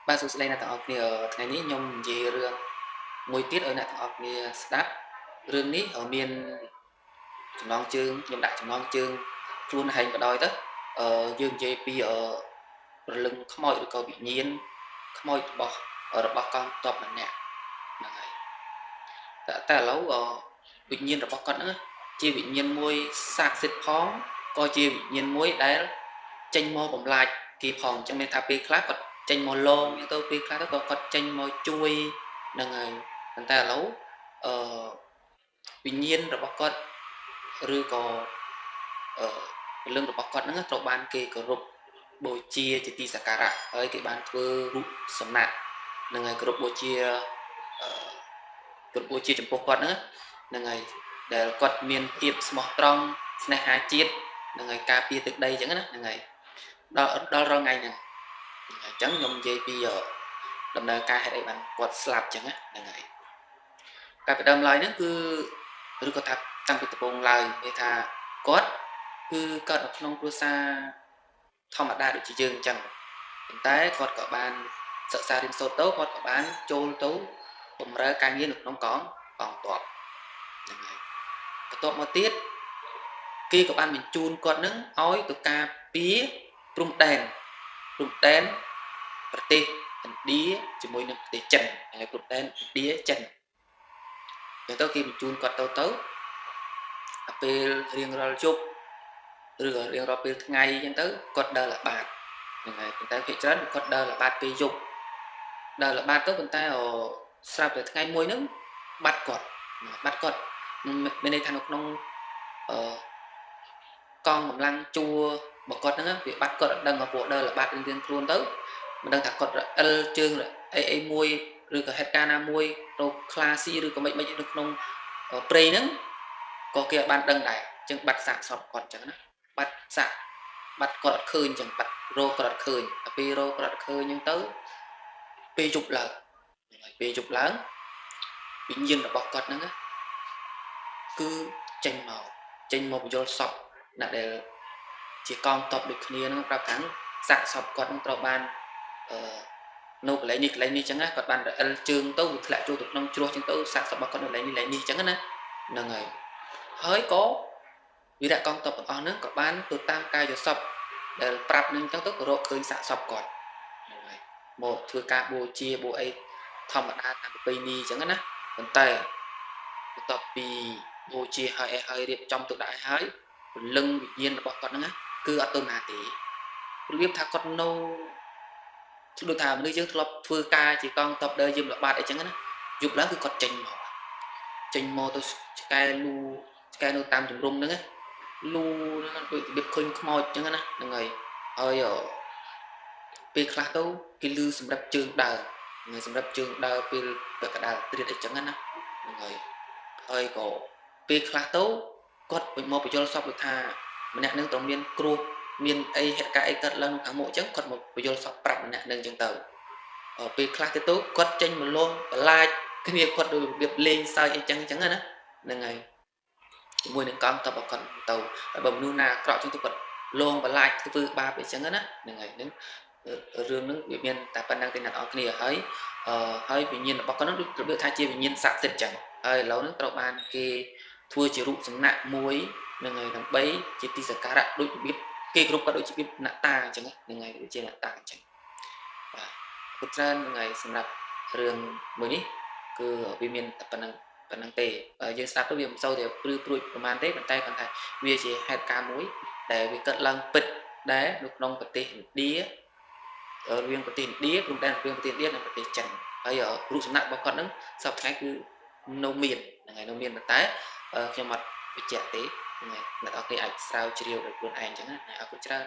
Ba số đây là tao học ởថ្ងៃនេះខ្ញុំនិយាយរឿងមួយទៀតឲ្យអ្នកទាំងអស់គ្នាស្ដាប់រឿងនេះមានចំណងជើងខ្ញុំដាក់ចំណងជើងខ្លួនហែងបដ ாய் ទៅយើងនិយាយពីព្រលឹងខ្មោចឬក៏វិញ្ញាណខ្មោចរបស់កងទ័ពម្នាក់ហ្នឹងហើយតែឥឡូវវិញ្ញាណរបស់គាត់ហ្នឹងជាវិញ្ញាណមួយស័ក្តិសិទ្ធិផងក៏ជាវិញ្ញាណមួយដែលចេញមកបំលាច់គេផងអញ្ចឹងមានថាពេលខ្លះគាត់ចេញមកលងទៅពេលខ្លះទៅក៏គាត់ចេញមកជួយហ្នឹងហើយប៉ុន្តែឥឡូវអឺវិញ្ញាណរបស់គាត់ឬក៏ព្រលឹងរបស់គាត់ហ្នឹងត្រូវបានគេគោរពបូជាជាទីសក្ការៈហើយគេបានធ្វើរូបសំណាកហ្នឹងហើយគោរពបូជាចំពោះគាត់ហ្នឹងហើយដែលគាត់មានភាពស្មោះត្រង់ស្នេហាជាតិហ្នឹងហើយការពារទឹកដីអញ្ចឹងណាហ្នឹងហើយដល់រងថ្ងៃហ្នឹងអញ្ចឹងខ្ញុំនិយាយពីដំណើរការហេតុអីបានគាត់ស្លាប់អញ្ចឹងហ្នឹងហើយការពីដើមឡើយហ្នឹងគឺឬក៏ថាតាំងពីដំបូងឡើយគេថាគាត់គឺកើតនៅក្នុងគ្រួសារធម្មតាដូចជាយើងអញ្ចឹងប៉ុន្តែគាត់ក៏បានសិក្សារៀនសូត្រទៅគាត់ក៏បានចូលទៅបម្រើការងារនៅក្នុងកងទ័ពហ្នឹងហើយបន្ទាប់មកទៀតគេក៏បានបញ្ជូនគាត់នឹងឲ្យទៅការពារព្រំដែនប្រទេសឥណ្ឌាជាមួយនឹងប្រទេសចិនហើយព្រំដែនឥណ្ឌាចិនទៅគេបញ្ជូនគាត់ទៅដល់ពេលរៀងរាល់យប់ឬក៏រៀងរាល់ពេលថ្ងៃអញ្ចឹងទៅគាត់ដើរល្បាតហ្នឹងហើយប៉ុន្តែភាគច្រើនគាត់ដើរល្បាតពេលយប់ដើរល្បាតទៅប៉ុន្តែស្រាប់តែថ្ងៃមួយហ្នឹងបាត់គាត់មានន័យថានៅក្នុងកងកម្លាំងជួររបស់គាត់ហ្នឹងវាបាត់គាត់អត់ដឹងមកពួកដើរល្បាតរៀងខ្លួនទៅមិនដឹងថាគាត់រអិលជើងអីមួយឬក៏ហេតុការណ៍ណាមួយរកខ្លាស៊ីឬក៏មិននៅក្នុងព្រៃហ្នឹងក៏គេអត់បានដឹងដែរអញ្ចឹងបាត់សាកសពគាត់អញ្ចឹងណាបាត់គាត់អត់ឃើញអញ្ចឹងបាត់រកគាត់អត់ឃើញតែពេលរកគាត់អត់ឃើញអញ្ចឹងទៅពេលយប់ឡើងវិញ្ញាណរបស់គាត់ហ្នឹងគឺចេញមកបញ្យល់សពអ្នកដែលជាកងទ័ពដូចគ្នាហ្នឹងប្រាប់ថាសាកសពគាត់នឹងត្រូវបាននៅកន្លែងនេះអញ្ចឹងណាគាត់បានរអិលជើងទៅវាធ្លាក់ចូលទៅក្នុងជ្រោះអញ្ចឹងទៅសាកសពរបស់គាត់នៅកន្លែងនេះអញ្ចឹងណាហ្នឹងហើយក៏វីរៈកងទ័ពទាំងអស់ហ្នឹងក៏បានទៅតាមកាយសពដែលប្រាប់នឹងអញ្ចឹងទៅក៏រកឃើញសាកសពគាត់ហ្នឹងហើយមកធ្វើការបូជាបូអីធម្មតាតាមប្រពៃណីអញ្ចឹងណាប៉ុន្តែបន្ទាប់ពីបូជាហើយរៀបចំទុកដាក់ហើយព្រលឹងវិញ្ញាណរបស់គាត់ហ្នឹងគឺអត់ទៅណាទេរបៀបថាគាត់នៅដូចថាមនុស្សយើងធ្លាប់ធ្វើការជាកងទ័ពដើរយឹមល្បាតអីចឹងណាយប់ឡើងគឺគាត់ចេញមកទៅឆ្កែនៅតាមជំរំហ្នឹងលូហ្នឹងដូចរបៀបឃើញខ្មោចចឹងណាហ្នឹងហើយពេលខ្លះទៅគេលឺសម្រាប់ជើងដើរពេលកដាលត្រៀតអីចឹងណាហ្នឹងហើយក៏ពេលខ្លះទៅគាត់មកបញ្យល់សពដូចថាម្នាក់នឹងត្រូវមានគ្រោះមានអីហេតុការណ៍អីកើតឡើងខាងមុខអញ្ចឹងគាត់មកបញ្យល់សពប្រាប់ម្នាក់នឹងអញ្ចឹងទៅពេលខ្លះទៅគាត់ចេញមកលងបន្លាចគ្នាគាត់ដូចរបៀបលេងសើចអីចឹងណាហ្នឹងហើយជាមួយនឹងកងតបគាត់ទៅហើយបើមនុស្សណាអាក្រក់ចឹងទៅគាត់លងបន្លាចធ្វើបាបអីចឹងណាហ្នឹងហើយរឿងហ្នឹងវាមានតែប៉ុណ្្នឹងទេអ្នកនរគ្នាហើយវិញ្ញាណរបស់គាត់ហ្នឹងដូចរបៀបថាជាវិញ្ញាណស័ក្តិសិទ្ធិចឹងហើយឥឡូវហ្នឹងត្រូវបានគេធ្វើជារូបសំណាកមួយហ្នឹងហើយដើម្បីជាទីសក្ការៈដូចរបៀបគេគ្រប់គាត់ដូចជាអ្នកតាអញ្ចឹងហ្នឹងហើយដូចជាអ្នកតាអញ្ចឹងបាទពុទ្ធច្រើនហ្នឹងហើយសម្រាប់រឿងមួយនេះគឺវាមានតែប៉ុណ្្នឹងទេយើងស្ដាប់ទៅវាមិនសូវតែព្រឺព្រួចប្រហែលទេប៉ុន្តែគាត់ថាវាជាហេតុការណ៍មួយដែលវាកើតឡើងពិតដែរនៅក្នុងប្រទេសឥណ្ឌារវាងប្រទេសឥណ្ឌាព្រំដែនរវាងប្រទេសឥណ្ឌានិងប្រទេសចិនហើយរូបសំណាករបស់គាត់ហ្នឹងសពថ្ងៃគឺនៅមានហ្នឹងហើយនៅមានប៉ុន្តែខ្ញុំអត់បញ្ជាក់ទេហ្នឹងហើយអ្នកនរគ្នាអាចស្រាវជ្រាវដោយខ្លួនឯងអញ្ចឹងណាអរគុណច្រើន